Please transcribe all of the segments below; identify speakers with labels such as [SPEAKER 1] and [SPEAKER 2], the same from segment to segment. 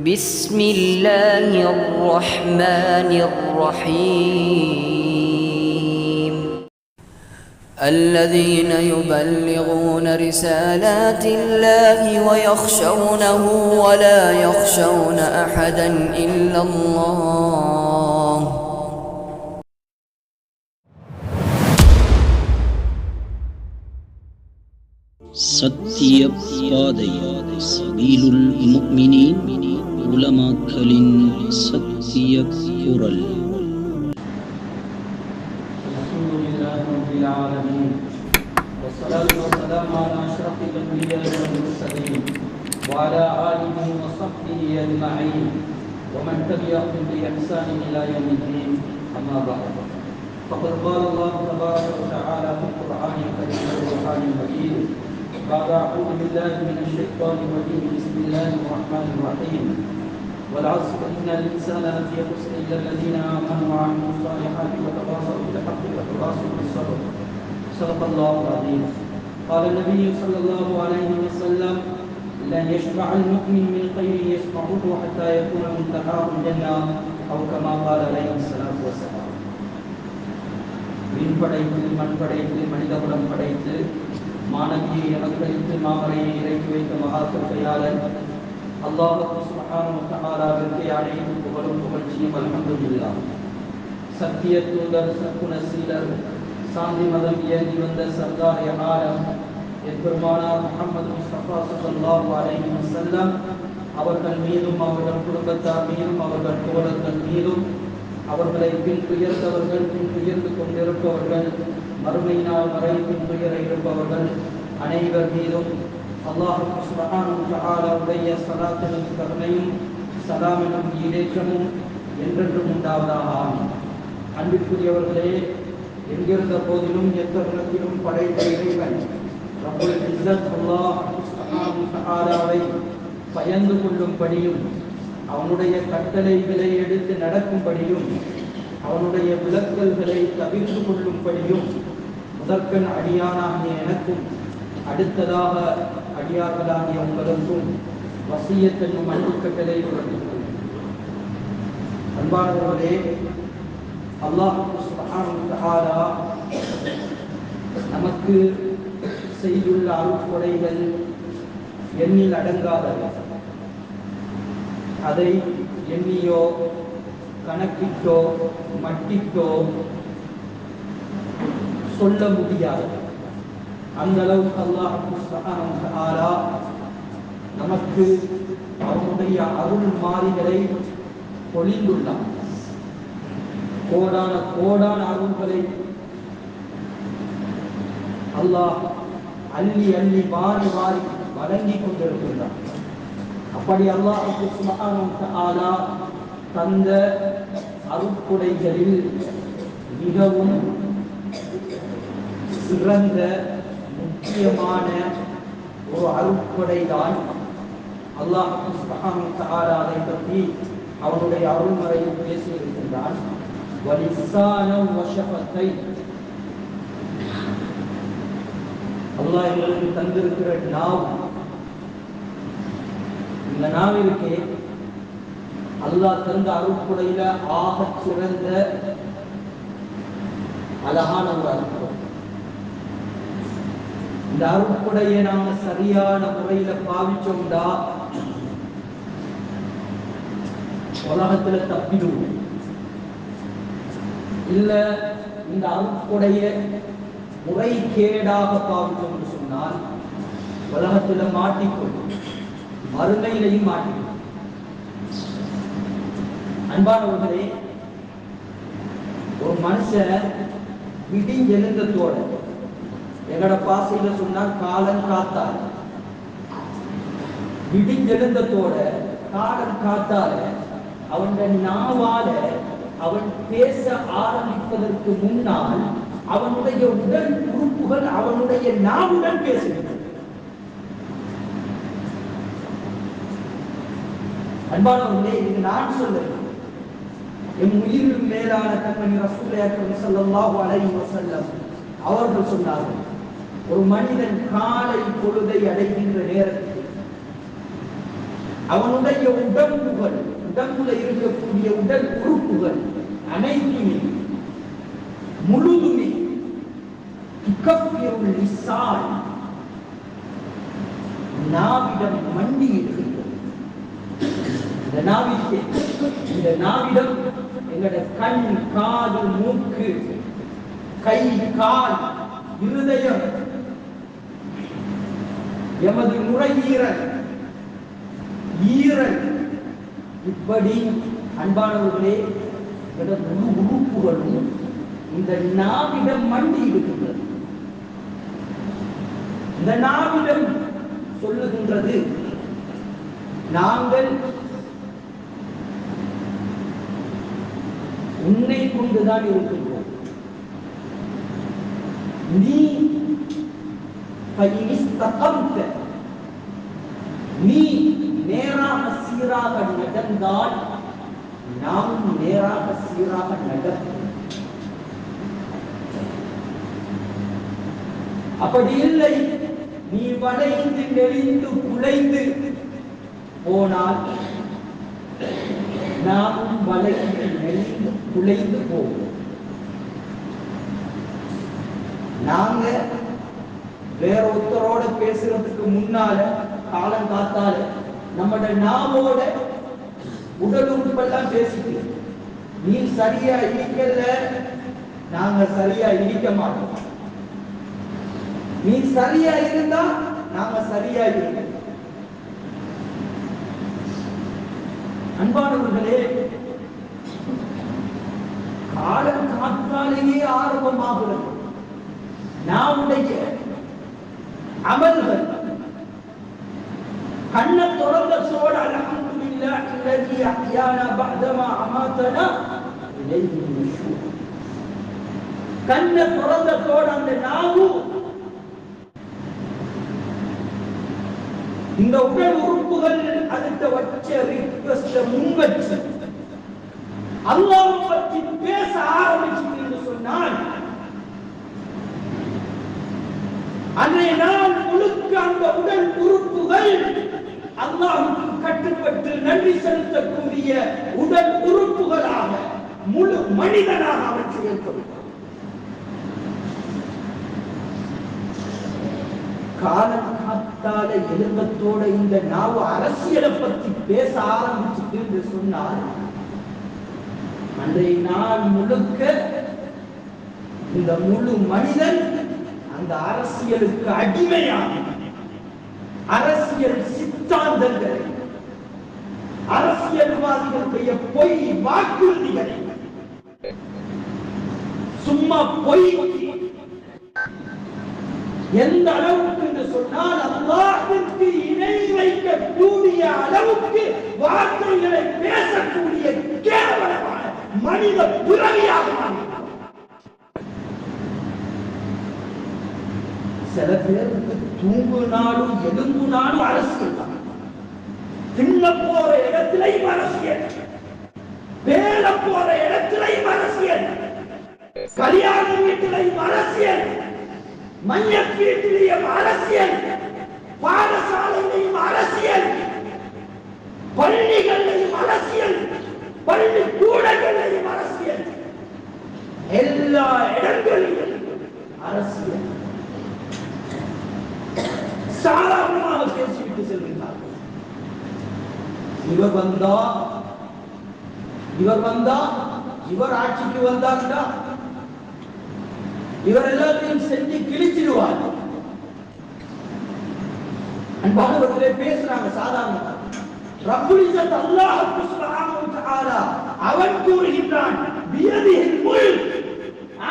[SPEAKER 1] بسم الله الرحمن الرحيم الذين يبلغون رسالات الله ويخشونه ولا يخشون أحدا إلا الله
[SPEAKER 2] சத்திய பாதை சபீலுல் முஃமினீன் உலமாக்களின் சத்திய குரல்.
[SPEAKER 3] அல்ஹம்துலில்லாஹி ரப்பில் ஆலமீன் வஸ்ஸலாத்து வஸ்ஸலாமு அலா அஷ்ரஃபில் அன்பியாஇ வல் முர்ஸலீன் வ அலா ஆலிஹி வ ஸஹ்பிஹி அஜ்மஈன் வ மன் தபிஅஹும் பி இஹ்சானின் இலா யௌமிddin. அம்மா பஅத். فقد قال الله تبارك وتعالى في القرآن الكريم والقرآن المجيد بعد أعوذ بالله من الشيطان الرجيم بسم الله الرحمن الرحيم والعصر إن الإنسان لفي خسر إلا الذين آمنوا وعملوا الصالحات وتواصوا بالحق وتواصوا بالصبر. صدق الله العظيم. قال النبي صلى الله عليه وسلم لن يشبع المؤمن من خير يسمعه حتى يكون منتهاه الجنة أو كما قال عليه الصلاة والسلام. விண் படைத்து மண் படைத்து மனிதகுலம் படைத்து மாணவியை எனக்களித்து மாமரையை இறக்கி வைத்த மகாசக்தியாளர் அல்லாஹ் சுப்ஹானஹு வ தஆலாவிற்கு அனைத்து புகழும் புகழ்ச்சியும் அல்ஹம்துலில்லாஹ். சத்திய தூதர் சத்குணசீலர் சாந்தி மதம் ஏந்தி வந்த சர்தார் ஆலம் எம்பெருமானார் முஹம்மது முஸ்தபா ஸல்லல்லாஹு அலைஹி வஸல்லம் அவர்கள் மீதும் அவர்கள் குடும்பத்தார் மீதும் அவர்கள் தோழர்கள் மீதும் அவர்களை பின் துயர்ந்தவர்கள் பின் துயர்ந்து கொண்டிருப்பவர்கள் மறுமையினால் மறைக்கும் துயரை இருப்பவர்கள் அனைவர் மீதும் அல்லாஹ் சுப்ஹானஹு வ தஆலாவுடைய ஸலாத்தும் கருணையும் சலாமும் ஈடேற்றமும் என்றென்றும் உண்டாவதாக. ஆமீன். அன்பிற்குரியவர்களே, எங்கிருந்த போதிலும் எத்தருணத்திலும் படைத்த இறைவன் ரப்புல் இஸ்ஸத் அல்லாஹ் சுப்ஹானஹு வ தஆலாவை பயந்து கொள்ளும்படியும் அவனுடைய கட்டளைகளை எடுத்து நடக்கும்படியும் அவனுடைய விலக்கல்களை தவிர்த்து கொள்ளும்படியும் முதற்கண் அடியானாகிய எனக்கும் அடுத்ததாக அடியார்களாகிய உங்களுக்கும் வசியத் என்னும் அன்பு கட்டளை பிறப்பித்துள்ளேன். அன்பானவர்களே, அல்லாஹ் சுப்ஹானஹு வ தஆலா நமக்கு செய்துள்ள அருட்கொடைகள் எண்ணில் அடங்காதவை. அதை எண்ணியோ கணக்கிட்டோ மட்டிட்டோ சொல்ல முடியாது. அந்த அளவுக்கு அல்லாஹ் சுப்ஹானஹு வ தஆலா நமக்கு அவனுடைய அருள் மாறிகளை பொழிந்துள்ளார். கோடான கோடான அருள்களை அல்லாஹ் அள்ளி அள்ளி வாரி வாரி வழங்கி கொண்டிருக்கின்றார். அப்படி அல்லாஹ் சுப்ஹானஹு வ தஆலா தந்த அருட்கொடைகளில் மிகவும் சிறந்த முக்கியமான ஒரு அருட்கொடைதான் அல்லாஹ் சுப்ஹானஹு வ தஆலா அதை பற்றி அவனுடைய அருள்மறையில் பேசியிருக்கின்றான். வலிசானம் வஷஃபத்தை, அல்லாஹ் எங்களுக்கு தந்திருக்கிற நாவ். இந்த நாவிற்கே அல்லாஹ் தந்த அருட்கொடையில ஆகச் சிறந்த அழகான ஒரு அருட்கொடை. இந்த அருட்கொடையை நாம சரியான முறையில பாவிச்சோம்டா உலகத்துல தப்பிடுவோம். இல்ல இந்த அருட்கொடையை முறைகேடாக பாவிச்சோம்னு சொன்னால் உலகத்துல மாட்டிக்கொள்ளும், மறுமையிலையும் மாட்டிக்கொள்ளும். அன்பானவர்களே, ஒரு மனுஷன் விடிஞ்செழுந்தத்தோட, எங்கட பாசையில சொன்னால் காலன் காத்தால, விடிஞ்செழுந்தத்தோட காலன் காத்தால அவனுடைய நாவால அவன் பேச ஆரம்பிப்பதற்கு முன்னால் அவனுடைய உடல் உறுப்புகள் அவனுடைய நாவுடன் பேசுகின்றன. அன்பானவர்களே, இது நான் சொல்றேன். என் உயிரின் மேலான கண்மணி ரசூலுல்லாஹி ஸல்லல்லாஹு அலைஹி வஸல்லம் அவர்கள் சொன்னார்கள், ஒரு மனிதன் காலை பொழுதை அடைகின்ற நேரத்தில் அவனுடைய உடம்புகள், உடம்புல இருக்கக்கூடிய உடல் உறுப்புகள் அனைத்துமே முழுதுமே நாவிடம் மண்டி இருக்கின்றது. இந்த நாவிடம் எங்களுடைய கண், காது, மூக்கு, கை, கால், இருதயம், எமது நுரையீரல், ஈரல், இப்படி அன்பானவர்களே முழு உறுப்புகளும் இந்த நாவிடம் மண்டி இருக்கின்றது. இந்த நாவிடம் சொல்லுகின்றது, நாங்கள் உன்னை கொண்டுதான் இருக்கின்றோம். நீ நீ நேராக சீராக நடந்தால் நாம் நேராக சீராக நடப்போம். அப்படி இல்லை, நீ வளைந்து நெளிந்து குலைந்து போனால் நாமும் வளைந்து நெளிந்து குலைந்து போவோம். நாங்க வேற ஒருத்தரோட பேசுறதுக்கு முன்னால காலம் காத்தால நம்மட நாவோட உடல் உறுப்பெல்லாம் பேசிட்டு, நீ சரியா இருக்கல, நாங்க சரியா இருக்க மாட்டோம். நீ சரியா இருந்தா நாங்க சரியா இருக்க. அன்பானவர்களே, காலம் காத்தாலேயே ஆரம்பமாகிறது. நாவுடைய அமல்கள் கண்ண தொடர்ந்த சோழ அல்ஹம்துலில்லாஹ் அல்லதி அஹ்யானா பஅதமா அமாதனா இலைஹி நுஷூர். கண்ண தொடர்ந்த சோழ அந்த நாவு இந்த உடல் உறுப்புகள் அடுத்த வச்ச ரிக்வெஸ்ட முன்வச்சு அல்லாஹ் பற்றி பேச ஆரம்பிச்சு என்று சொன்னால், அன்றைய நாள் முழுக்க அந்த உடல் உறுப்புகள் அல்லாஹ்வுக்கு கட்டுப்பட்டு நன்றி செலுத்தக்கூடிய உடல் உறுப்புகளாக முழு மனிதனாக அவன் செயல்படுவான். காலம் காத்தால எழுபத்தோட இந்த நாவு அரசியலை பற்றி பேச ஆரம்பிச்சுட்டு என்று சொன்னால், அன்றைய நாள் முழுக்க இந்த முழு மனிதன் அந்த அரசியலுக்கு அடிமையாக அரசியல் சித்தாந்தங்களை, அரசியல்வாதிகளுடைய பொய் வாக்குறுதிகளை, சும்மா பொய் எந்த அளவுக்கு என்று சொன்னால், அல்லாஹ்விற்கு இணை வைக்கக்கூடிய அளவுக்கு வார்த்தைகளை பேசக்கூடிய கேவலமான மனித பிறவியாக மாறினார். சில பேருக்கு தூங்குனாலும் எழும்புனாலும் அரசியல் தான். தின்ன போற இடத்திலையும் அரசியல், வேல போற இடத்திலையும் அரசியல், கல்யாண வீட்டிலையும் அரசியல், மஞ்சள் வீட்டிலையும் அரசியல், பாடசாலையிலையும் அரசியல், பள்ளிகளிலையும் அரசியல், பள்ளி கூடங்களிலையும் அரசியல், எல்லா இடங்களிலும் அரசியல். சாதாரணமாக பேசிவிட்டு செல்கின்றார்கள். இவர் வந்தா இவர் ஆட்சிக்கு வந்தார்டா, இவர் எல்லாத்தையும் செஞ்சு கிழிச்சிடுவார். அன்பானவர்களே, பேசுறாங்க சாதாரணமாக. ரப்புல் இஸ்ஸத் அல்லாஹ் சுப்ஹானஹு வ தஆலா அவன் கூறுகின்றான், பியதிஹில் முல்க்,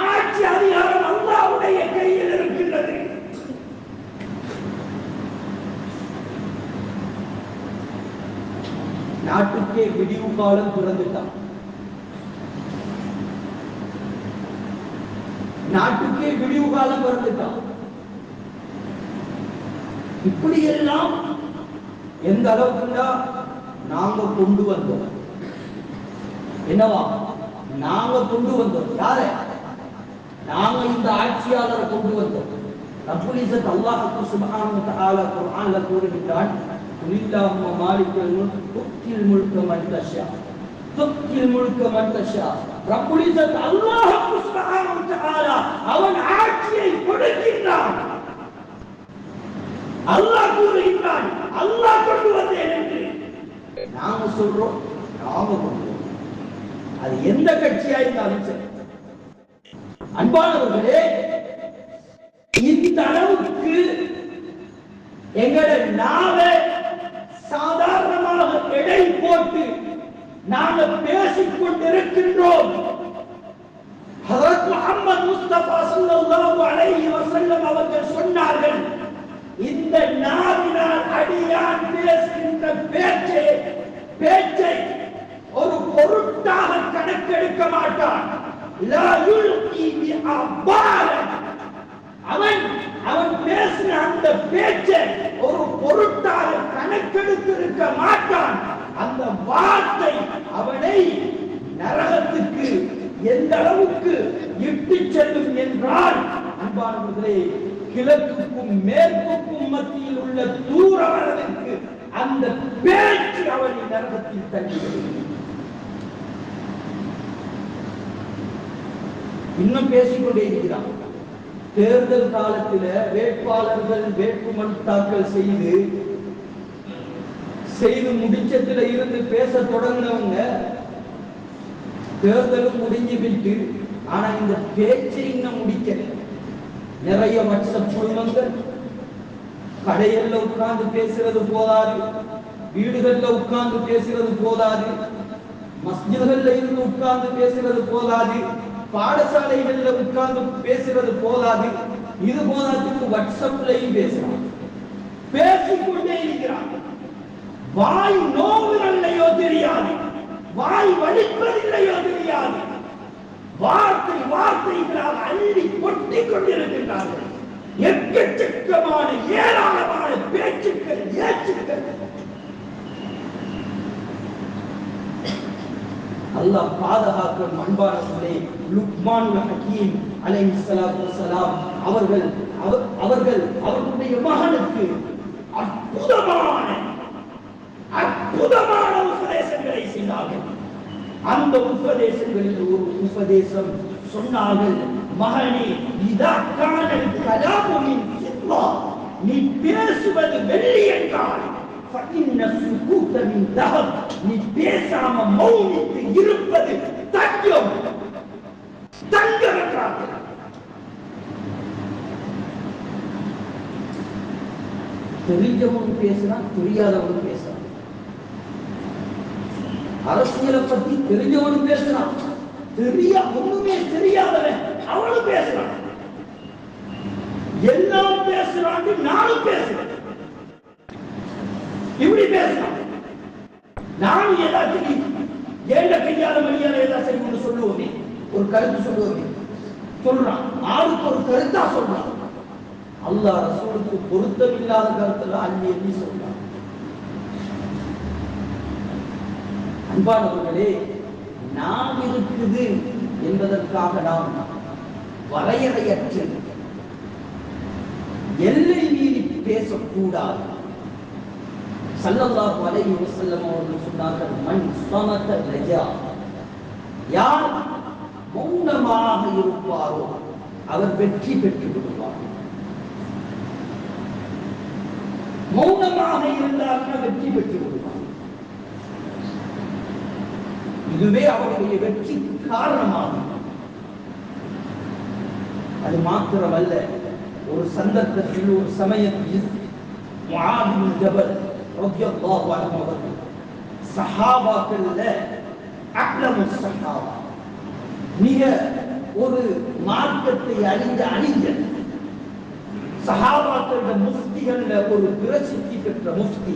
[SPEAKER 3] ஆட்சி அதிகாரம் அல்லாஹ்வுடைய கையில் இருக்கின்றது. நாட்டுக்கே விடிவு காலம் பிறந்துட்டான். நாட்டுக்கே விடிவு காலம் பிறந்துட்டான். இப்படி எல்லாம் எந்த அளவுக்குன்னா நாங்க கொண்டு வந்தோம். என்னவா நாங்க கொண்டு வந்தோம்? யார? நாங்க இந்த ஆட்சியாளரை கொண்டு வந்தோம். ரப்புல் இஸ்ஸத் அல்லாஹ் சுப்ஹானஹு வ தஆலா குர்ஆன்ல கூறுகின்றான், குலில்லாஹும்ம மாலிக்கல் முல்க் துக்தில் முல்க மன் தஷா துக்தில் முல்க மன் தஷா. ரப்புல் இஸ்ஸத் அல்லாஹ் சுப்ஹானஹு வ தஆலா அவன் ஆட்சியை கொடுக்கின்றான். அல்லாஹ் கூறுகின்றான், அல்லாஹ் கொண்டு வந்தேன் என்று நாம சொல்றோம், நாம கொண்டு அது எந்த கட்சியா இருந்தாலும் சரி. அன்பானவர்களே, இந்த அளவுக்கு எங்களை நாமே சாதாரணமாக எடை போட்டு நாங்கள் பேசிக் கொண்டிருக்கின்றோம். ஹஜ்ரத் முஹம்மது முஸ்தபா ஸல்லல்லாஹு அலைஹி வஸல்லம் அவர்கள் சொன்னார்கள், இந்த நாவினால் அடியான் பேசுகின்ற பேச்சை ஒரு பொருட்டாக கணக்கெடுக்க மாட்டான். லா யுல்கி பிஅபால, அவன் பேசின அந்த பேச்சை ஒரு பொருட்டாக கணக்கெடுத்திருக்க மாட்டான். அந்த வார்த்தை அவனை நரகத்துக்கு எந்த அளவுக்கு இட்டு செல்லும் என்றால், அன்பானவர்களே, கிழக்குக்கும் மேற்குக்கும் மத்தியில் உள்ள தூர அளவிற்கு அந்த பேச்சு அவனை நரகத்தில் தள்ளிவிடும். இன்னும் பேசிக்கொண்டே இருக்கிறான். தேர்தல் காலத்தில் வேட்பாளர்கள் வேட்புமனு தாக்கல் செய்து முடிச்சத்துல இருந்து பேச தொடங்கினவங்க தேர்தலும் முடிஞ்சு விட்டு, ஆனா இந்த பேச்சை இன்னும் முடிக்கல. நிறைய வாட்ஸ்அப் குழுமங்கள், கடைகள்ல உட்கார்ந்து பேசுறது போதாது, வீடுகள்ல உட்கார்ந்து பேசுறது போதாது, மஸ்ஜிதுகள்ல இருந்து உட்கார்ந்து பேசுறது போதாது, பாடசாலைகள்ல உட்கார்ந்து பேசுறது போதாது, இது போதாதுக்கு வாட்ஸ்அப்லையும் பேசுறான். பேசிக்கொண்டே இருக்கிறான். வாய் நோவுகளையோ தெரியாது, வாய் வலிப்பதில்லையோ தெரியாது, வார்த்தைகளால் அள்ளி கொட்டிக் கொண்டிருக்கின்றார்கள். எக்கச்சக்கமான ஏராளமான பேச்சுக்கள், ஏச்சுக்கள். அல்லாஹ் பாதுகாக்கும். அன்பானவர்களே, லுக்மானுல் ஹக்கீம் அலைஹிஸ்ஸலாத்து வஸ்ஸலாம் அவர்களுடைய மகனுக்கு அற்புதமான உபதேசங்களை செய்தார்கள். அந்த உபதேசங்களில் ஒரு உபதேசம் சொன்னார்கள், மகனே, இதா கானல் கலாமு மின் ஃபித்தா, நீ பேசுவது வெள்ளி என்றால் ஃபஇன்ன சுகூத மின் தஹப், நீ பேசாம மௌனித்து இருப்பது தங்கம் என்றார்கள். தெரிஞ்சவனும் பேசுறான், தெரியாதவனும் பேசுறான். அரசியலை பத்தி தெரிஞ்சவனும் பேசுறான், ஒண்ணுமே தெரியாதவன் அவனும் பேசுறான். எல்லாம் பேசுறான், நானும் பேசுறேன். இப்படி பேசுறான். நானும் ஏதாச்சும் ஏண்ட கையால மணியால ஏதாவது சரி கொண்டு சொல்லுவோமே, ஒரு கருத்து சொல்லுவோமே, சொல்றான். ஆளுக்கு ஒரு கருத்தா சொல்றான். அல்லாஹ் ரசூலுக்கு பொருத்தமில்லாத கருத்துல அள்ளி எண்ணி சொல்றான். அன்பானவர்களே, நாம் இருக்குது என்பதற்காக நாம் வரையறையற்ற எல்லை மீறி பேசக்கூடாது. ஸல்லல்லாஹு அலைஹி வஸல்லம் அவர்கள் சொன்னார்கள், மன் ஸமத லஜா, யார் மௌனமாக இருப்பாரோ அவர் வெற்றி பெற்று விடுவார். மௌனமாக இருந்தால் வெற்றி பெற்று விடுவார். இதுவே அவருடைய வெற்றி காரணமாகும். அது மாத்திரமல்ல, ஒரு சந்தர்ப்பத்தில், ஒரு சமயத்தில் முஆத் பின் ஜபல் ரலியல்லாஹு அன்ஹு அவர்கள் சஹாபாக்கள்ல அக்லமு சஹாபா, மிக ஒரு மார்க்கத்தை அறிந்த சஹாபாக்களோட முஃப்திகள்ல ஒரு பிரசித்தி பெற்ற முஃப்தி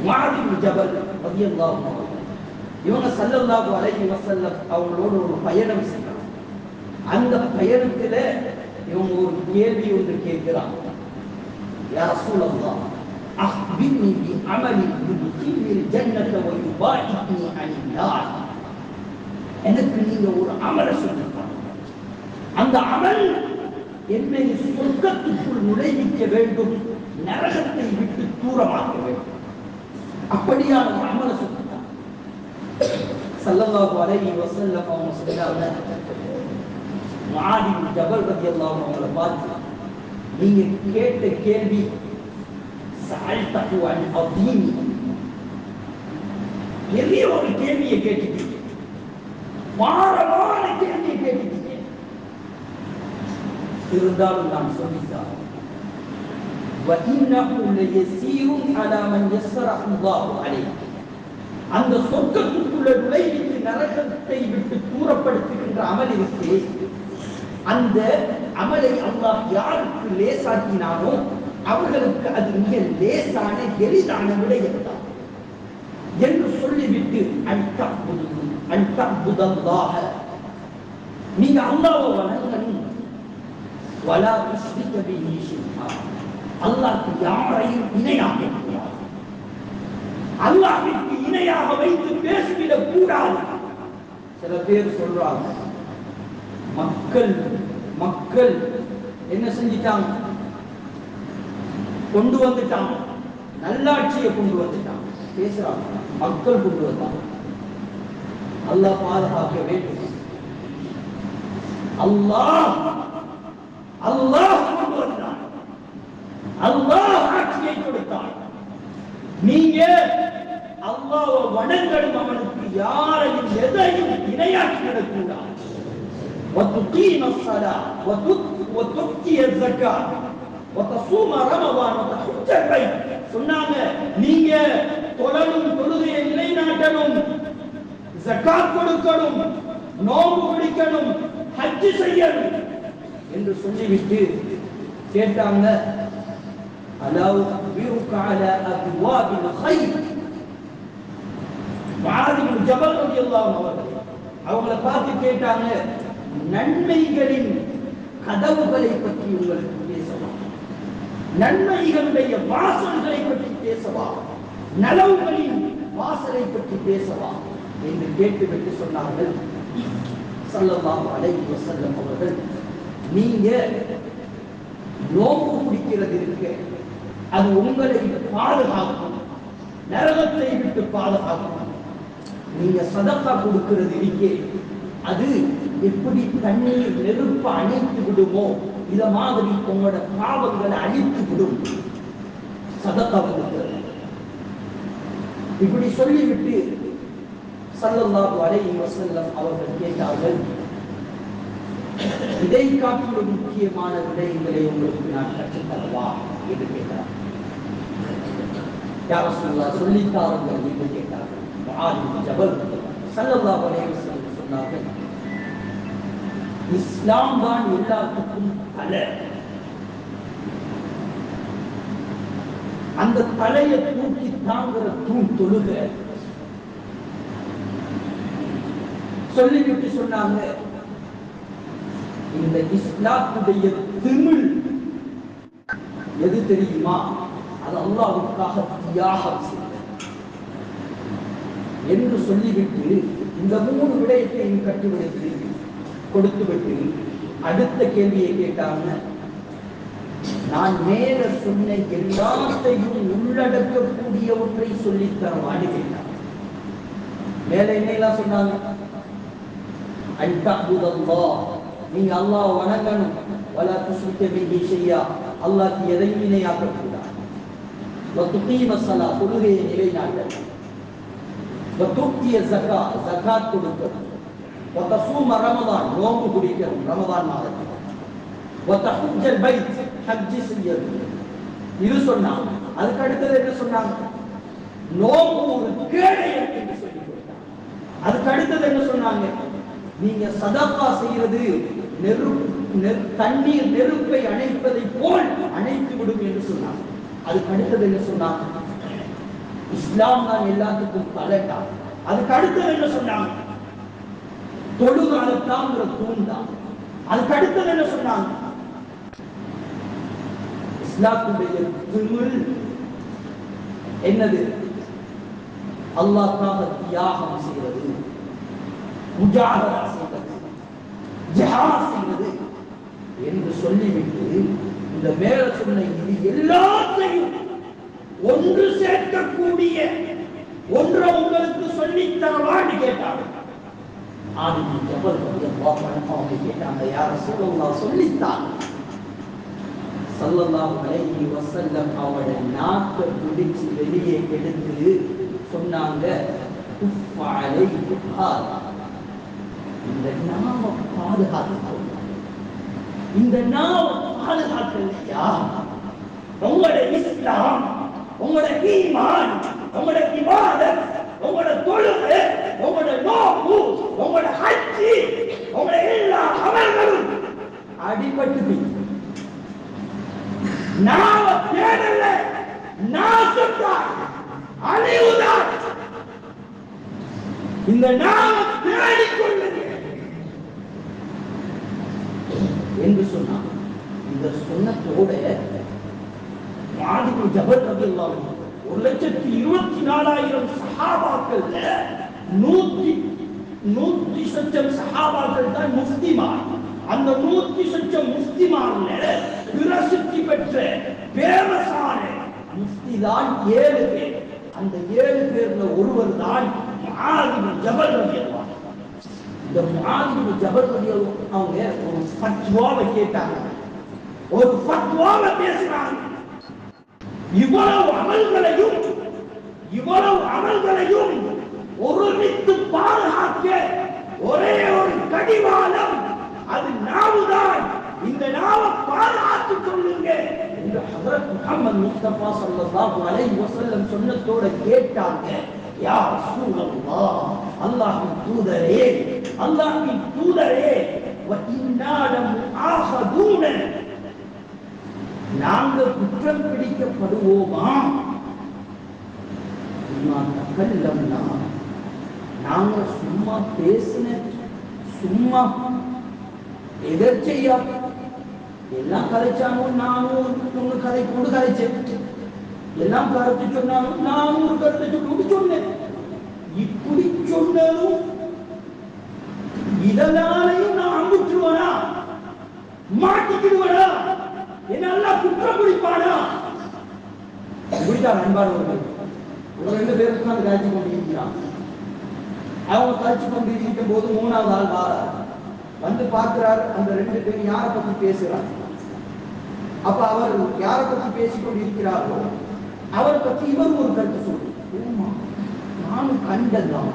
[SPEAKER 3] முஆத் பின் ஜபல் ரலியல்லாஹு அன்ஹு. இவங்க ஸல்லல்லாஹு அலைஹி வஸல்லம் அவங்களோட ஒரு பயணம் செய்யறாங்க. அந்த பயணத்துல இவங்க ஒரு கேள்வி ஒன்று கேட்கிறாங்க. யா ரசூலல்லாஹ், அக்பிர்னி பி அமலி யுத்கில்னில் ஜன்னத வ யுபாஇத்னி அனின் நார். எனக்கு நீங்க ஒரு அமலை சொல்லுங்க, அந்த அமல் என்னை சொர்க்கத்துக்குள் நுழைவிக்க வேண்டும்,
[SPEAKER 4] நரகத்தை விட்டு தூரமாக்க வேண்டும். அப்படியான ஒரு அமலை சொல்லிட்டார் ஸல்லல்லாஹு அலைஹி வஸல்லம். அவங்க சொன்னாங்க, முஆத் இப்னு ஜபல் ரலியல்லாஹு அன்ஹு அவங்களை பார்த்து, நீங்க கேட்ட கேள்வி சஅல்தஹு அன் அதீம், பெரிய ஒரு கேள்வியை கேட்டுட்டீங்க, பாரமான கேள்வியை கேட்டுட்டீங்க. இருந்தாலும் நான் சொல்லித்தான், وَإِنَّهُ لَيَسِيرٌ عَلَى مَنْ يَسَّرَهُ اللَّهُ عَلَيْهِ. அந்த சொர்க்கத்துக்குள்ள நுழைவித்து நரகத்தை விட்டு தூரப்படுத்துகின்ற அமல் இருக்கு. அந்த அமலை அல்லாஹ் யாருக்கு லேசாக்கினானோ அவர்களுக்கு அது மிக லேசான எளிதான விடயம் தான் என்று சொல்லிவிட்டு, அன்தஅ்புதல்லாஹ, நீங்க அல்லாஹ்வை வணங்கணும், வலா துஷ்ரிக பிஹி ஷைஆ, அல்லாஹ்க்கு யாரையும் இணையாக கூடாது, அல்லாஹ்விற்கு இணையாக வைத்து பேசிவிடக் கூடாது. சில பேர் சொல்றாங்க, மக்கள் என்ன செஞ்சிட்டாங்க, கொண்டு வந்துட்டாங்க, நல்லாட்சியை கொண்டு வந்துட்டாங்க, பேசுறாங்க, மக்கள் கொண்டு வந்தாங்க. அல்லாஹ் பாதுகாக்க வேண்டும். அல்லாஹ் கொண்டு வந்தான், அல்லாஹ் ஆட்சியை கொடுத்தான். நீங்க அல்லாஹ்வை வணங்கணும், அவனுக்கு யாரையும் எதையும் இணையாக்கிவிடக் கூடாது. وَتُقِيمَ الصَّلَاةَ وَتُؤْتِيَ الزَّكَاةَ وَتَصُومَ رَمَضَانَ وَتَحُجَّ الْبَيْتَ. சொன்னாங்க, நீங்க தொழணும், தொழுகையை நிலைநாட்டணும், ஜகாத் கொடுக்கணும், நோன்பு பிடிக்கணும், ஹஜ் செய்யணும் என்று சொல்லிவிட்டு கேட்டாங்க, அலவ் பிருக அலா அப்வாபில் கைர். முஆத் இப்னு ஜபல் ரலியல்லாஹு அன்ஹு அவங்களை பார்த்து கேட்டாங்க, நன்மைகளின் கதவுகளை பற்றி உங்களுக்கு பேசவா, நன்மைகளுடைய வாசல்களை பற்றி பேசவா, நலவுகளின் வாசலை பற்றி பேசவா என்று கேட்டுவிட்டு சொன்னார்கள் ஸல்லல்லாஹு அலைஹி வஸல்லம் அவர்கள், நீங்க நோன்பு பிடிக்கிறது இருக்கு, அது உங்களை பாதுகாக்கும், நரகத்தை விட்டு பாதுகாக்கும். நீங்க சதக்கா கொடுக்கிறது இருக்கே, அது எப்படி தண்ணீர் நெருப்பு அணைத்து விடுமோ இத மாதிரி உங்களோட பாவங்களை அழித்து விடும் சதக்கா கொடுக்கிறது. இப்படி சொல்லிவிட்டு ஸல்லல்லாஹு அலைஹி வஸல்லம் அவர்கள் கேட்டார்கள், இதை காட்டிலும் முக்கியமான விடயங்களை உங்களுக்கு நான் கற்றுத்தரவா என்று கேட்டார். யா ரசூலல்லாஹ் சொல்லித்தாருங்கள் என்று கேட்டார்கள். முஆத் இப்னு ஜபல் ஸல்லல்லாஹு அலைஹி வஸல்லம் சொன்னார்கள், இஸ்லாம் தான் எல்லாத்துக்கும் தலை, அந்த தலையை தூக்கி தாங்குற தூண் தொழுகை. சொல்லிவிட்டு சொன்னாங்க, இந்த இஸ்லாத்துடைய திமிழ் எது தெரியுமா, அது அல்லாஹ்வுக்காக தியாகம் செய்த என்று சொல்லிவிட்டு இந்த 3 விடயத்தையும் கற்றுவிட்டு கொடுத்துவிட்டு அடுத்த கேள்வியை கேட்டாங்க, நான் மேல சொன்ன எல்லாத்தையும் உள்ளடக்கக்கூடிய ஒன்றை சொல்லித்தரவான்னு கேட்டாங்க. மேல என்னெல்லாம் சொன்னாங்க, அன்தஅ்புதல்லாஹ், நீங்க அல்லாஹ் வணங்கணும், வலா துஷ்ரிக பிஹி ஷைஆ, அல்லாஹ்க்கு எதையும் இணையாக்க கூடாது, வதுகீம ஸலாத், தொழுகையை நிலைநாட்டணும், வதுக்திய ஸகாத், ஸகாத் கொடுக்கணும், வதசூம ரமதான், நோன்பு பிடிக்கணும் ரமதான் மாதத்தில், வதஹுஜ்ஜல் பைத், ஹஜ் செய்யணும். இது சொன்னாங்க. அதுக்கு அடுத்தது என்ன சொன்னாங்க, நோன்பு ஒரு கேடயம் என்று சொல்லி கொடுத்தாங்க. அதுக்கு அடுத்தது என்ன சொன்னாங்க, நீங்க சதகா செய்யறது தண்ணீர் நெருப்பை அணைப்பதை போல் அணைத்து விடும் என்று சொன்னாங்க. அதுக்கு அடுத்தது என்ன சொன்னாங்க, இஸ்லாம் தான் எல்லாத்துக்கும் தலைட்டா. அதுக்கு அடுத்தது என்ன சொன்னாங்க, தொழுகாலத்தாங்கிற தூண் தான். அதுக்கு அடுத்தது என்ன சொன்னாங்க, இஸ்லாத்துடைய திமிழ் என்னது, அல்லாஹ்க்காக தியாகம் செய்வது, முஜாஹதா செய்வது, ஜிஹாத் செய்வது என்று சொல்லிவிட்டு இந்த மேல சொன்ன இது எல்லாத்தையும் ஒன்று சேர்க்கக்கூடிய ஒன்றை உங்களுக்கு சொல்லித் தரவான்னு கேட்டாங்க. ஆதினி ஜபல் ரலியல்லாஹு அன்ஹு அவங்க கேட்டாங்க, யா ரசூலல்லாஹ் சொல்லித்தான். ஸல்லல்லாஹு அலைஹி வஸல்லம் அவருடைய நாக்கை பிடிச்சு வெளியே எடுத்து சொன்னாங்க, குஃப் அலைஹி ஹாதா, இந்த நாம பாதுகாத்து, இந்த நாம பாதுகாக்கலையா உங்களோட இஸ்லாம், உங்களோட ஈமான், உங்களோட இபாதத், உங்களோட தொழுகை, உங்களோட நோன்பு, உங்களோட ஹஜ், உங்களோட எல்லா அமல்களும் அடிபட்டு நாம தேடல, நாசத்தால் அழிவுதான். இந்த நாம தேடிக்கொள்ளுங்க என்று சொன்னார். இந்த சொன்னதோட ஆதிபுல் ஜபல் ரலியல்லாஹு அன்ஹு 1,24,000 சஹாபாக்கள்ல 100 சச்சம் சஹாபாக்கள் தான் முஸ்லிமான். அந்த 100 சச்சம் முஸ்லிமான்ல பிரசித்தி பெற்ற பேமஸான முஃப்தி தான் 7 பேர். அந்த 7 பேர்ல ஒருவர் தான் முஆதிபுல் ஜபல் ரலியல்லாஹு அன்ஹு. இந்த முஆதிபுல் ஜபல் ரலியல்லாஹு அன்ஹு அவங்க ஒரு ஃபத்வாவை கேட்டாங்க, ஒரு ஃபத்வாவை பேசினாங்க. இவ்வளவு அமல்களையும் ஒருமித்து பாதுகாக்க ஒரே ஒரு கடிவாளம், அது நாவுதான். இந்த நாவை பாதுகாத்துக் கொள்ளுங்க என்று ஹஜ்ரத் முஹம்மது முஸ்தபா ஸல்லல்லாஹு அலைஹி வஸல்லம் சொன்னதோட கேட்டாங்க. யா ரசூலல்லாஹ், அல்லாஹ்வின் தூதரே, அல்லாஹ்வின் தூதரே, வ இன்னா லமுஆஹதூன, நாங்கள் குற்றம் பிடிக்கப்படுவோமா? நாங்க சும்மா பேசின, சும்மா எதற்செய்யா எல்லாம் கதைச்சாலும் நானும் ஒன்று கதை கொண்டு கதைச்சேன், எல்லாம் கருத்து சொன்னாலும் நானும் ஒரு கருத்தை சொல்லி சொன்னேன். இப்படி சொன்னதும் இதனாலையும் நான் அங்குற்றுவனா, மாட்டிக்கிடுவனா, என்னெல்லாம் குற்றம் பிடிப்பானா? இப்படித்தான் அன்பானவர்கள் ஒரு 2 பேர் உட்கார்ந்து காய்ச்சி கொண்டிருக்கிறான். அவங்க காய்ச்சி கொண்டிருக்கும் போது 3வது ஆள் வாரார், வந்து பார்க்கிறார். அந்த 2 பேர் யாரை பத்தி பேசுறாங்க. அப்ப அவர் யாரை பத்தி பேசிக் கொண்டிருக்கிறாரோ அவரை பத்தி இவர் ஒரு கருத்து சொல்லுங்க. நானும் கண்டதான்,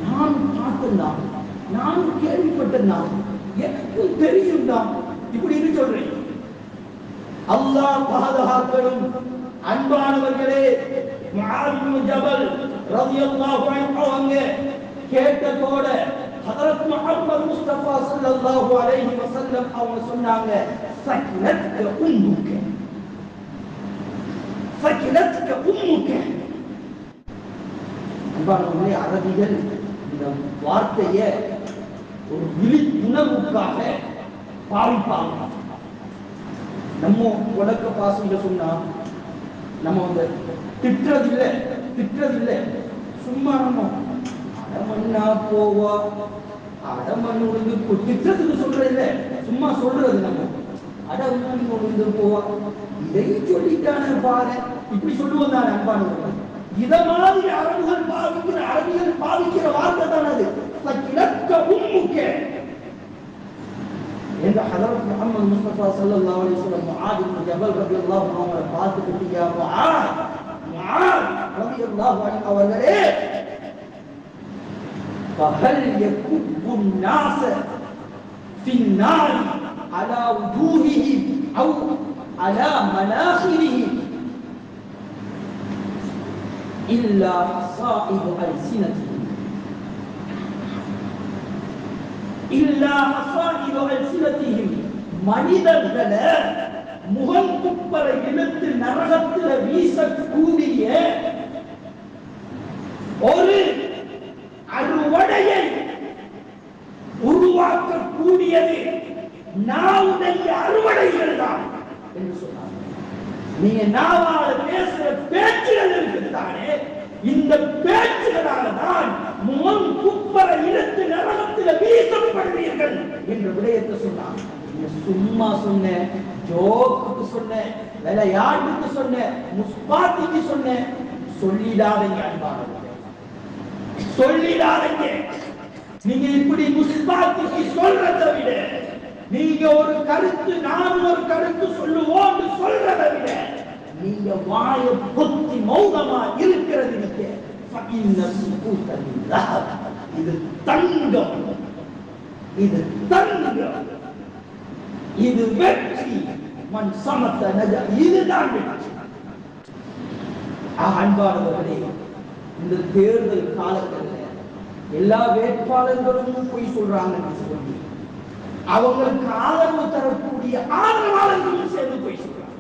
[SPEAKER 4] நானும் பார்த்ததான், நானும் கேள்விப்பட்டதான், எனக்கும் தெரியும் தான், இப்படின்னு சொல்றேன். அல்லாஹ் பாதுகாக்கணும். அன்பானவர்களே, முஆத் பின் ஜபல் ரலியல்லாஹு அன்ஹு அவங்க கேட்டதோட ஹஜ்ரத் முஹம்மது முஸ்தபா ஸல்லல்லாஹு அலைஹி வஸல்லம் அவங்க சொன்னாங்க, சக்லத்க உம்முக, சக்லத்க உம்முக. அன்பானவர்களே, அரபிகள் இந்த வார்த்தையை ஒரு விழிப்புணர்வுக்காக பாவிப்பாங்க. நம்ம உலக பாசங்க சொன்னா நம்ம வந்து திட்டுறதில்லை, சும்மா நம்ம அடமண்ணா போவா, அடமண் உழுந்து திட்டத்துக்கு சொல்றது இல்லை, சும்மா சொல்றது. நம்ம அடமண் உழுந்து போவா, இதையும் சொல்லிட்டான பாரு, இப்படி சொல்லுவோம் தான் அன்பானவர்கள். இத மாதிரி அரபிகள் பாவிக்கிற வார்த்தை தான் அது. சக்கிலத்க உம்முக என்று ஹஜ்ரத் முஹம்மது முஸ்தபா ஸல்லல்லாஹு அலைஹி வஸல்லம் முஆத் பின் ஜபல் ரலியல்லாஹு அன்ஹு அவரை பார்த்துக்கிட்டு, யா முஆத் ரலியல்லாஹு அன்ஹு அவர்களே, ஃபஹல் யகுப்பு الناس في النار على وجوههم أو على مناخرهم إلا حصائد ألسنتهم மனிதர்களை முகம் குப்பரை இழுத்து நரகத்தில் வீசக்கூடிய ஒரு அறுவடையை உருவாக்கக்கூடியது நாவுடைய அறுவடைகள் தான் என்று சொன்னார். நீங்க நாவால பேசுற பேச்சுகள் இருக்குதானே, இந்த பேச்சுகளால தான் முகம் குப்பரை இழுத்து நரகத்தில் வீசப்படுவீர்கள் என்ற விடயத்தை சொன்னார். சும்மா சொன்ன ஜோக்குக்கு சொன்னேன், விளையாட்டுக்கு சொன்னேன், முஸ்பாத்திக்கு சொன்னேன். சொல்லிடாதீங்க அன்பானவர்களே, சொல்லிடாதீங்க. நீங்க இப்படி முஸ்பாத்திக்கு சொல்றதை விட, நீங்க ஒரு கருத்து நான் ஒரு கருத்து சொல்லுவோம் சொல்றதை விட, நீங்க வாயை பொத்தி மௌனமா இருக்கிறது இது தங்கம், இது தங்கம், இது வெற்றி. மண் சமத்த நஜ, இதுதான் வெற்றி. அன்பானவர்களே, இந்த தேர்தல் காலத்தில் எல்லா வேட்பாளர்களும் போய் சொல்றாங்கன்னு சொல்லி அவங்களுக்கு ஆதரவு தரக்கூடிய ஆதரவாளர்களும் சேர்ந்து போய் சொல்றாங்க.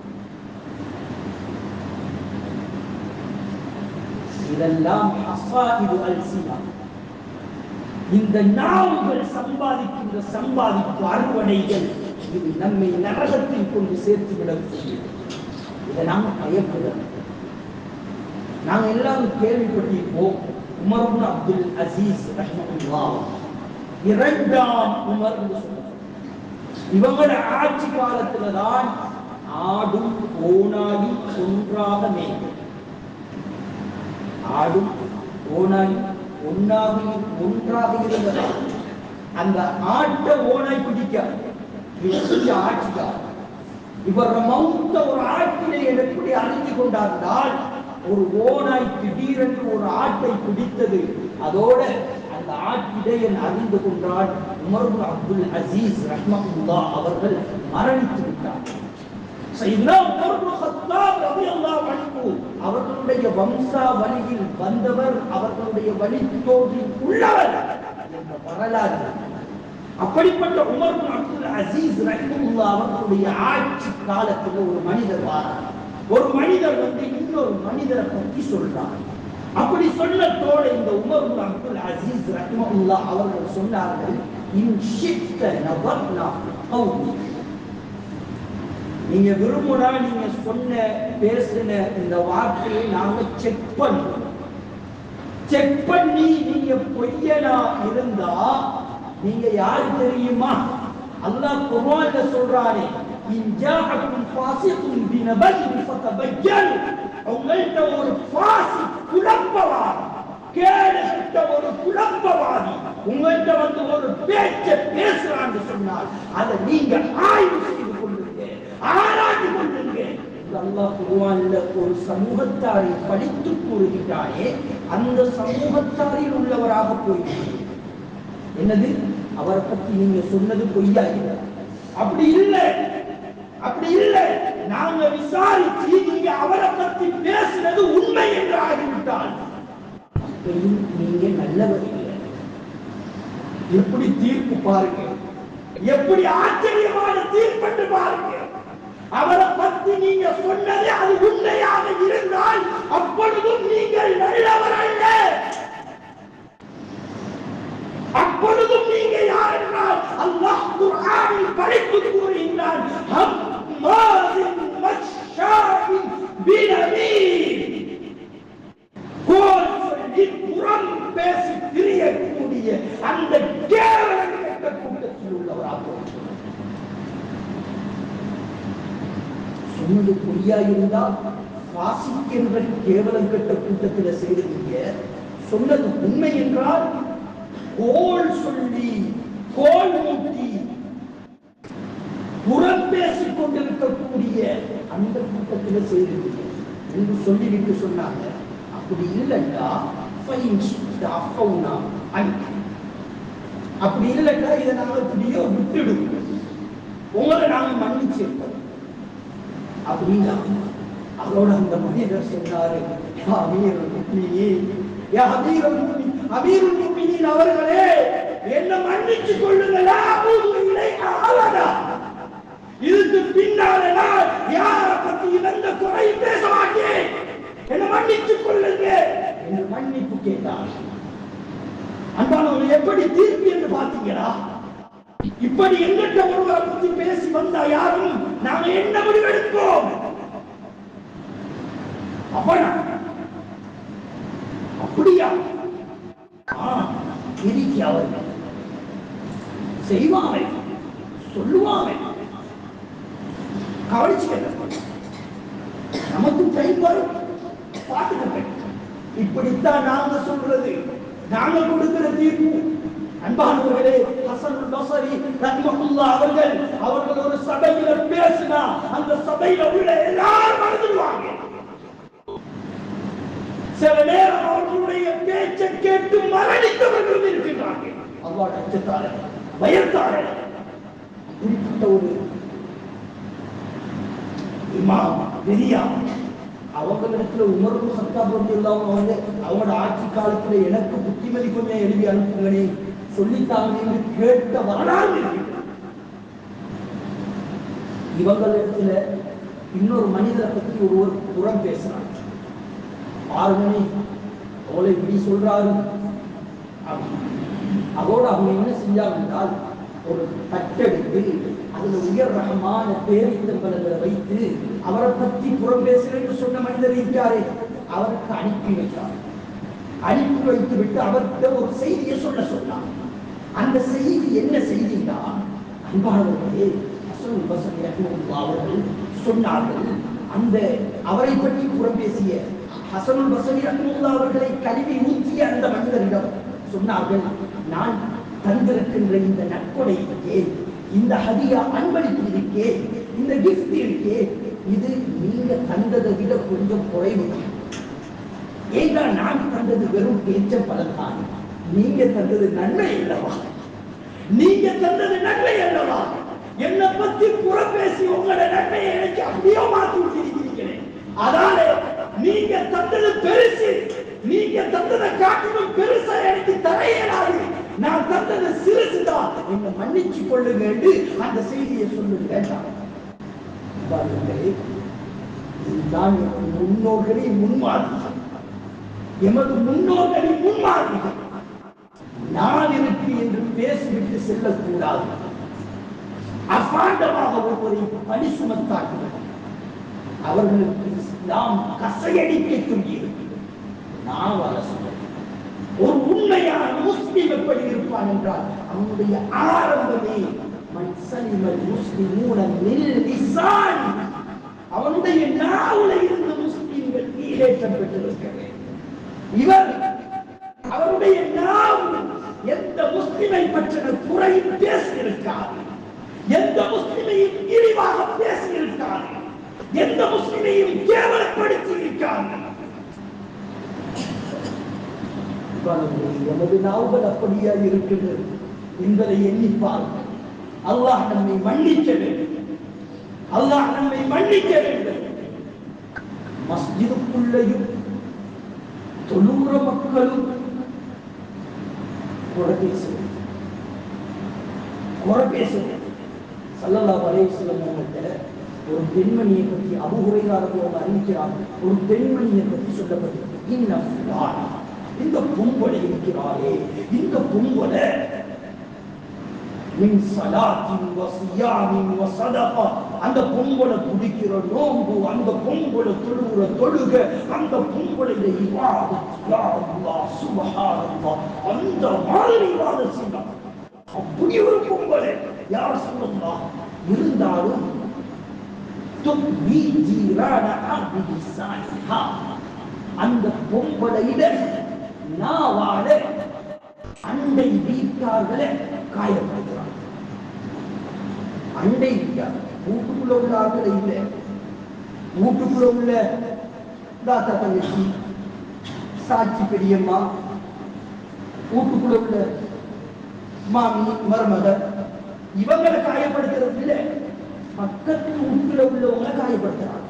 [SPEAKER 4] இதெல்லாம் அஸ்வாஇது அல்சினா, இந்த நாவுகள் சம்பாதிக்கின்ற சம்பாதிப்பு அறுவடைகள், இது நம்மை நரகத்தில் கொண்டு சேர்த்து விடும். இதை நாம பயப்படுறோம். நாங்க எல்லாரும் கேள்விப்பட்டிருப்போம், உமர் இப்னு அப்துல் அசீஸ் ரஹ்மத்துல்லாஹ், இரண்டாம் உமர் என்று சொல்றாங்க. இவங்களோட ஆட்சி காலத்துல தான் ஆடும் ஓனாகி ஒன்றாக மேய்க்கும். ஆடும் ஓனாய் ஒன்றாக இருந்ததால் அந்த ஆட்டை ஓனாய் பிடிக்காது. இவர் ஆட்சிக்கார். இவர் மௌத்த ஒரு ஆட்டினை எப்படி அறிந்து கொண்டார்கள்? ஒரு ஓனாய் திடீரென்று ஒரு ஆட்டை பிடித்தது. அதோட அந்த ஆட்டிடையன் அறிந்து கொண்டால் உமர் இப்னு அப்துல் அசீஸ் ரஹ்மத்துல்லாஹ் அவர்கள் மரணித்து விட்டார். அவர்களுடைய வம்சாவளியில் வந்தவர், அவர்களுடைய வழித்தோடி உள்ளவர் என்ற வரலாறு. அப்படிப்பட்ட உமர் இப்னு அப்துல் அசீஸ் ரஹ்மத்துல்லாஹ் அவர்களுடைய ஆட்சி காலத்தில் ஒரு மனிதர் வாரார். ஒரு மனிதர் வந்து இன்னொரு மனிதரை பற்றி சொல்றார். அப்படி சொன்னதோட இந்த உமர் இப்னு அப்துல் அசீஸ் ரஹ்மத்துல்லாஹ் அவர்கள் சொன்னார்கள், இன் ஷித்த நபர்னா கௌமி, நீங்க விரும்புனா நீங்க சொன்ன பேசின இந்த வார்த்தையை நாங்க செக் பண்றோம். செக் பண்ணி நீங்க பொய்யனா இருந்தா நீங்க யாரு தெரியுமா? அல்லாஹ் குர்ஆன்ல சொல்றானே, இன் ஜாஅக்கும் ஃபாஸிகுன் பினபயின் ஃபதபய்யன், உங்கள்ட்ட ஒரு ஃபாஸி குழப்பவாதி, கேடுகட்ட ஒரு குழப்பவாதி உங்கள்ட்ட வந்து ஒரு பேச்சை பேசுறான்னு சொன்னால் அதை நீங்க ஆய்வு செய்து கொள்ளுங்க, ஆராய்ந்து கொள்ளுங்க. அல்லாஹ் குர்ஆன்ல ஒரு சமூகத்தாரை படித்து கூறுகிறானே, அந்த சமூகத்தாரில் உள்ளவராக போயிருக்கிறார். என்னது? அவரை பத்தி நீங்க சொன்னது பொய்யாகிற. அப்படி இல்லை, அப்படி இல்லை. நாங்க விசாரிச்சு நீங்க அவரை பத்தி பேசினது உண்மை என்று ஆகிவிட்டால் நீங்க நல்லவர் இல்லை. எப்படி தீர்ப்பு பாருங்க, எப்படி ஆச்சரியமான தீர்ப்பு பாருங்க. அவரை பத்தி நீங்க சொன்னது அது உண்மையாக இருந்தால் அப்பொழுதும் நீங்கள் நல்லவர் அல்ல. அப்பொழுதும் நீங்க யார் என்றால் அல்லாஹ் குர்ஆனில் படித்து கூறுகின்றான், ஹம்மாஸின் மஷ்ஷாஇன் பினமீம், கோல் சொல்லி புறம் பேசி திரியக்கூடிய அந்த கேவலங்கெட்ட கூட்டத்தில் உள்ளவராக சொன்னது பொய்யாயிருந்தால் வாசிக்கின்ற கேவலங்கெட்ட கூட்டத்தில் சேருவீங்க. சொன்னது உண்மை என்றால் கோல் சொல்லி கோல் மூட்டி புறம் பேசிக் கொண்டிருக்கக்கூடிய அந்த கூட்டத்தில் சேருவீங்க என்று சொல்லிவிட்டு சொன்னாங்க. அப்படி இல்லைன்னா அப்படி இல்லைன்னா இதை நாங்க இப்படியோ விட்டுடுவோம், உங்களை நாங்க மன்னிச்சிருக்கோம் அப்படின்னா. அதோட அந்த மனிதர் சொன்னாரு, அவர்களே என்ன மன்னிச்சு கொள்ளுங்களா, இதுக்கு பின்னால யாரை பத்தி எந்த குறையும் பேச மாட்டேன், என்ன மன்னிச்சுக் கொள்ளுங்க என்று மன்னிப்பு கேட்டார். அன்பானவர்கள், எப்படி தீர்ப்பு என்று பார்த்தீங்களா? இப்படி எங்கிட்ட ஒருவரை பத்தி பேசி வந்தா யாரும் நாம என்ன முடிவெடுப்போம்? அப்படியா அவர்கள் செய்வாங்க, சொல்லுவாங்க.
[SPEAKER 5] கவனிச்சுக்க, நமக்கும் டைம் வரும், பார்த்துக்க. இப்படித்தான் நாங்க சொல்றது, நாங்க கொடுக்கிற தீர்ப்பு. அன்பானவர்களே, ஹஸனுல் பஸரி ரஹ்மத்துல்லாஹ் அவர்கள் ஒரு சபையில பேசினா அந்த சபையில உள்ள எல்லாரும் மறந்துடுவாங்க. சில நேரம் அவர்களுடைய பேச்சை கேட்டு மரணித்தவர்கள் இருக்கின்றார்கள். அல்லாஹ் அச்சத்தால பயத்தால இப்படிப்பட்ட ஒரு இமாம் பெரியா அவங்களிடத்துல உமர் இப்னு கத்தாப் ரலியல்லாஹு அன்ஹு அவங்களோட ஆட்சி காலத்துல எனக்கு புத்திமதி கொஞ்சம் எழுதி அனுப்புங்களே சொல்லித்தாங்க என்று கேட்ட வரலாறு இருக்கிறது. இவங்களிடத்துல இன்னொரு மனிதரை பற்றி ஒருவர் புறம் பேசுறாங்க. 6 மணி அவளை இப்படி சொல்றாரு. அதோட அவங்க என்ன செஞ்சாங்க என்றால் ஒரு தட்டெடுத்து அதுல உயர் ரகமான பேரித்தம்பலங்களை வைத்து அவரை பற்றி புறம் பேசுறேன்னு சொன்ன மனிதர் இருக்காரே அவருக்கு அனுப்பி வைத்தார். அனுப்பி வைத்து விட்டு அவர்கிட்ட ஒரு செய்தியை சொன்னார். அந்த செய்தி என்ன செய்தினா, அன்பானவர்களே, ஹஸனுல் பஸரி ரஹ்மத்துல்லாஹ் அவர்கள் சொன்னார்கள், அந்த அவரை பற்றி புறம் பேசிய ஹஸனுல் பஸரி ரஹ்மத்துல்லாஹ் அவர்களை கல்வி ஊற்றிய அந்த மனிதரிடம் சொன்னார்கள், நான் தந்திருக்கின்ற இந்த நற்கொடை இருக்கே, இந்த ஹதியா அன்பளிப்பு இருக்கே, இந்த கிஃப்ட் இருக்கே, இது நீங்க தந்ததை விட கொஞ்சம் குறைவு. ஏன்னா நான் தந்தது வெறும் பேச்ச பலன்தான், நீங்க தந்தது நன்மை அல்லவா, நீங்க தந்தது நன்மை அல்லவா. என்னை பத்தி புறம் பேசி உங்களோட நன்மையை எனக்கு அப்படியே மாற்றி விட்டிருக்கிறேன். அதால நீங்க தந்தது பெருசு, நீங்க தந்ததை காட்டிலும் பெருசா எனக்கு தர இயலாது, நான் தந்தது சிறுசுதான், என்னை மன்னிச்சு கொள்ளுங்க என்று அந்த செய்தியை சொல்லுங்க. இதுதான் முன்னோர்களின் முன்மாதிரி, எமது முன்னோர்களின் முன்மாதிரி. நான் இருக்கு என்று பேசிவிட்டு செல்லக்கூடாது, அபாண்டமாக ஒருவரை பணி சுமத்தாக்குவது அவர்களுக்கு இஸ்லாம் கசையடிக்க சொல்லியிருக்கிறது. நான் வர சொல்றேன், ஒரு உண்மையான முஸ்லிம் எப்படி இருப்பான் என்றால் அவனுடைய ஆரம்பமே மன்சலிமல் முஸ்லிமூன மின் லிசானி, அவனுடைய நாவுல இருந்து முஸ்லிம்கள் ஈடேற்றம் பெற்றிருக்கிறது. இவர் அவருடைய நாவு எந்த முஸ்லிமை பற்றின குறை பேசியிருக்கார், எந்த முஸ்லிமையும் இழிவாக பேசியிருக்கார், எந்த முஸ்லிமையும் கேவலப்படுத்தி இருக்கார். எமது நாவுகள் அப்படியா இருக்கின்றது என்பதை எண்ணிப்பார். அல்லாஹ் நம்மை மன்னிக்க வேண்டும், அல்லாஹ் நம்மை மன்னிக்க வேண்டும். மஸ்ஜிதுக்குள்ளேயும் தொழுகிற மக்களும் குறை பேசுவது. ஸல்லல்லாஹு அலைஹி வஸல்லம் அவர்கள் ஒரு பெண்மணியை பற்றி அபூ ஹுரைரா ரலியல்லாஹு அறிவிக்கிறார்கள். ஒரு பெண்மணியை பற்றி சொல்லப்பட்டிருக்கிறது, இந்த பொம்பளை இருக்கிறாரே, இந்த பொம்பளை மின் ஸலாத்தின் வ ஸியாமின் வ ஸதகா, அந்த பொம்பளை குடிக்கிற நோன்பு, அந்த பொம்பளை தொழுகிற தொழுகை, அந்த பொம்பளையில இபாதத், யா அல்லாஹ் சுப்ஹானல்லாஹ், அந்த மாதிரி இபாதத் செய்யலாம். அப்படி ஒரு பொம்பளை யா ரசூலல்லாஹ் இருந்தாலும் துபி ஜீரானா பிலிசானிஹா, அந்த பொம்பளையில நாவால அண்டை வீட்டார்களை காயப்படுத்துறாங்க. அண்டை வீட்டார் வீட்டுக்குள்ள உள்ள ஆட்களை இல்லை, வீட்டுக்குள்ள உள்ள தாத்தா தங்கச்சி சாட்சி பெரியம்மா, வீட்டுக்குள்ள உள்ள மாமி மருமகள், இவங்களை காயப்படுத்துறது இல்லை, பக்கத்து வீட்டுல உள்ளவங்களை காயப்படுத்துறாங்க.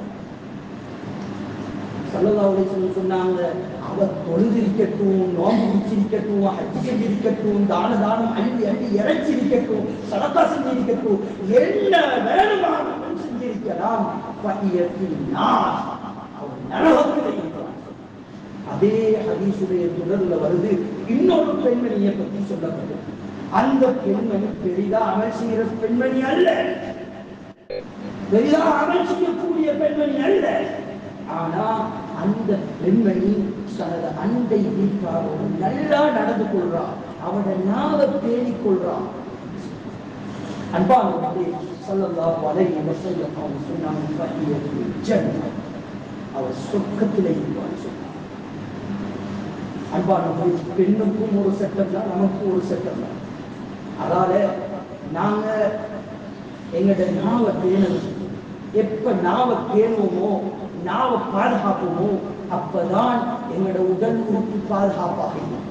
[SPEAKER 5] ஸல்லல்லாஹு அலைஹி வஸல்லம் சொன்னாங்க, அவர் தொழுதிருக்கட்டும், நோன்பு பிடிச்சிருக்கட்டும், ஹஜ் செஞ்சிருக்கட்டும், தானம் அள்ளி இறைச்சிருக்கட்டும், சதகா செஞ்சிருக்கட்டும், என்ன வேணுமானாலும் செஞ்சிருக்கலாம், அவர் நரகத்தில் இருக்கிறார். அதே ஹதீஸுடைய தொடர்ல வருது, இன்னொரு பெண்மணியை பற்றி சொல்லப்பட்டது. அந்த பெண்மணி பெரிதா அமல் செய்கிற பெண்மணி அல்ல, பெரிதா அமல் செய்யக்கூடிய பெண்மணி அல்ல. ஆனா அந்த பெண்மணி தனது அண்டை வீட்டாரோடு நல்லா நடந்து கொள்றான், அவனை நாவ பேணிக் கொள்றான். அன்பானவர்களே, ஸல்லல்லாஹு அலைஹி வஸல்லம் அவங்க சொன்னாங்க ஃபஹியத்துல் ஜன்னah, அவர் சொர்க்கத்திலே இருப்பார் சொன்னார். அன்பானவர்களே, பெண்ணுக்கும் ஒரு சட்டம் தான், நமக்கும் ஒரு சட்டம் தான். அதால நாங்க எங்கட நாவை பேணணும். எப்ப நாவை பேணுவோமோ, நாவை பாதுகாப்போமோ, அப்பதான் எங்களோட உடல் உறுப்பு பாதுகாப்பாக இருக்கும்.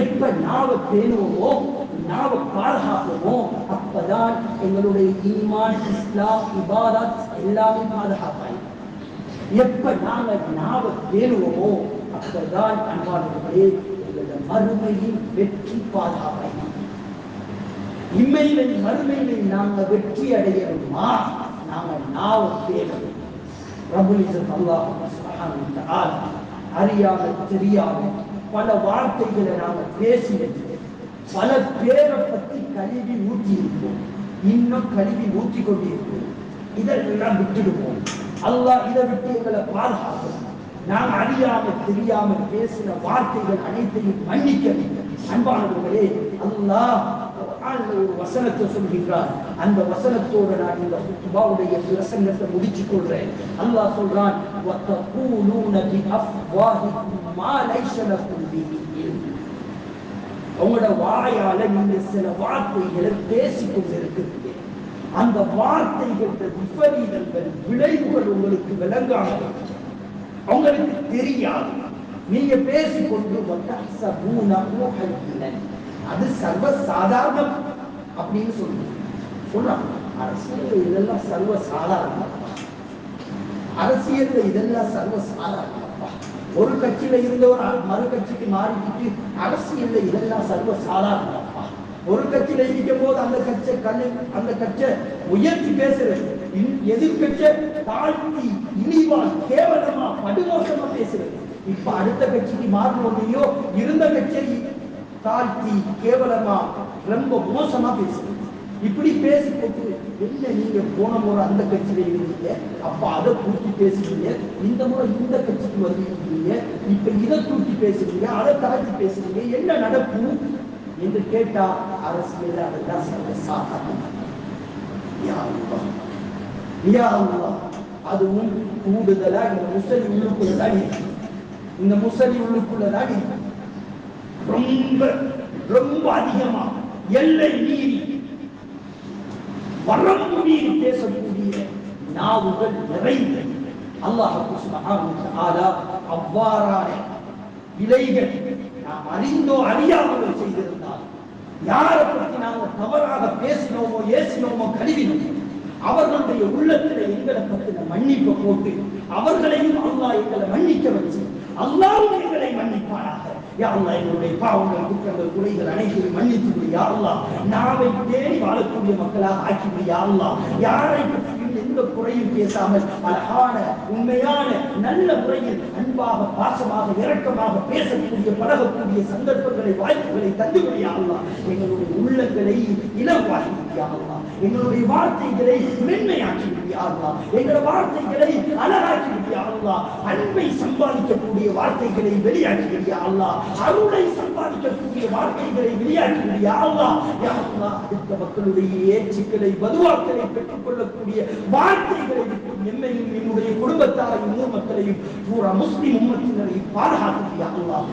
[SPEAKER 5] எப்ப நாவை பேணுவோமோ, நாவை பாதுகாப்போமோ, அப்பதான் எங்களுடைய ஈமான், இஸ்லாம், இபாதத் எல்லாமே பாதுகாப்பாயிருக்கும். எப்ப நாங்க நாவை பேணுவோமோ, அப்பதான் அன்பானவர்களே எங்களோட மறுமையின் வெற்றி பாதுகாப்பாயிருக்கும். இம்மையிலே மறுமையிலே நாங்க வெற்றி அடையணுமா, நாங்க நாவை பேணணும். ரப்புல் இஸ்ஸத் அல்லாஹ் சுப்ஹானஹு வ தஆலா அறியாம தெரியாம பல வார்த்தைகளை நாங்க பேசினது, பல பேரை பத்தி கழுவி ஊற்றி இருப்போம், இன்னும் கழுவி ஊற்றி கொண்டிருப்போம். இதெல்லாம் விட்டுடுவோம். அல்லாஹ் இதை விட்டு எங்களை பாதுகாக்கணும். நாம் அறியாம தெரியாம பேசின வார்த்தைகள் அனைத்தையும் மன்னிக்க வேண்டும். அன்பானவர்களே, அல்லாஹ் ஒரு வசனத்தை சொல்கிறார். அந்த வசனத்தோடு நான் இந்த குத்பாவுடைய பிரசங்கத்தை முடிச்சுக் கொள்றேன். அல்லாஹ் சொல்றான், வதகூலூன பிஅஃவாஹிக்கும் மா லைஸ லக்கும் பிஹி இல்ம். உங்களோட வாயால நீங்க சில வார்த்தைகளை பேசிக் கொண்டிருக்கிறீங்க. அந்த வார்த்தைகளோட விபரீதங்கள், விளைவுகள் உங்களுக்கு விளங்காது, உங்களுக்கு தெரியாது. நீங்க பேசிக்கொண்டு அது சர்வ சாதாரணம் அப்படின்னு சொல்றாங்க. அரசியல் இதெல்லாம் சர்வ சாதாரணம். அரசியல் இதெல்லாம் சர்வ சாதாரணம். ஒரு கட்சியில இருந்தவர் மறு கட்சிக்கு மாறிக்கிட்டு அரசியல் இதெல்லாம் சர்வ சாதாரணம். ஒரு கட்சியில இருக்கும் போது அந்த கட்சி உயர்த்தி பேசுறது, எதிர்கட்சி தாழ்த்தி இழிவா கேவலமா படுமோசமா பேசுறது. இப்ப அடுத்த கட்சிக்கு மாறினோடையோ இருந்த கட்சியை தாழ்த்தி கேவலமா ரொம்ப மோசமா பேசுறது. இப்படி பேசிப்போட்டு என்ன நீங்க போன முறை அந்த கட்சியில இருந்தீங்க, அப்ப அதை தூக்கி பேசுறீங்க, இந்த முறை இந்த கட்சிக்கு வந்துருக்கீங்க, இப்ப இதை தூக்கி பேசுறீங்க, அதை தாழ்த்தி பேசுறீங்க, என்ன நடக்கும் என்று கேட்டா அரசியல் அதெல்லாம் சர்வசாதாரணம். அதுவும் கூடுதலா இந்த முஸ்லிம் உள்ளுக்குள்ளதான் இருக்கு. இந்த முஸ்லிம் உள்ளுக்குள்ளதான் இருக்கு. ரொம்ப ரொம்ப அதிகமா எல்லை மீறி வரம்பு மீறி பேசக்கூடிய நாவுகள் நிறைந்த அல்லாஹ் சுப்ஹானஹு வ தஆலா அவ்வாறான விலைகள் நாம் அறிந்தோ அறியாமலோ செய்திருந்தால், யாரை பற்றி நாங்கள் தவறாக பேசினோமோ ஏசினோமோ கழுவினோமோ, அவர்களுடைய உள்ளத்தில் எங்களை பற்றின மன்னிப்பை போட்டு அவர்களையும் அல்லாஹ் எங்களை மன்னிக்க வச்சு அல்லாஹ்வும் எங்களை மன்னிப்பானாக. யா அல்லாஹ், எங்களுடைய பாவங்கள், குற்றங்கள், குறைகள் அனைத்தையும் மன்னித்து விடு யா அல்லாஹ். நாவை தேடி வாழக்கூடிய மக்களாக ஆக்கி விடு யா அல்லாஹ். யாரை பற்றியும் எந்த குறையும் பேசாமல் அழகான உண்மையான நல்ல முறையில் அன்பாக பாசமாக இரக்கமாக பேசக்கூடிய பழகக்கூடிய சந்தர்ப்பங்களை வாய்ப்புகளை தந்துவிடு யா அல்லாஹ். எங்களுடைய உள்ளங்களை இலவாக்கி யா அல்லாஹ். எங்களுடைய வார்த்தைகளை மென்மையாக்கி யா அல்லாஹ். எங்களுடைய வார்த்தைகளை அழகாக்கி யா அல்லாஹ். அன்பை சம்பாதிக்கக்கூடிய வார்த்தைகளை வெளியாக்கி யா அல்லாஹ். அருளை சம்பாதிக்கக்கூடிய வார்த்தைகளை வெளியாக்கி யா அல்லாஹ். யா அல்லாஹ், அடுத்த மக்களுடைய ஏச்சுக்களை பதுவாக்களை பெற்றுக் கொள்ளக்கூடிய வார்த்தைகளை என்னையும் என்னுடைய குடும்பத்தாரையும் ஊர் மக்களையும் பூரா முஸ்லிம் உம்மத்தினரை பாதுகாத்து யா அல்லாஹ்.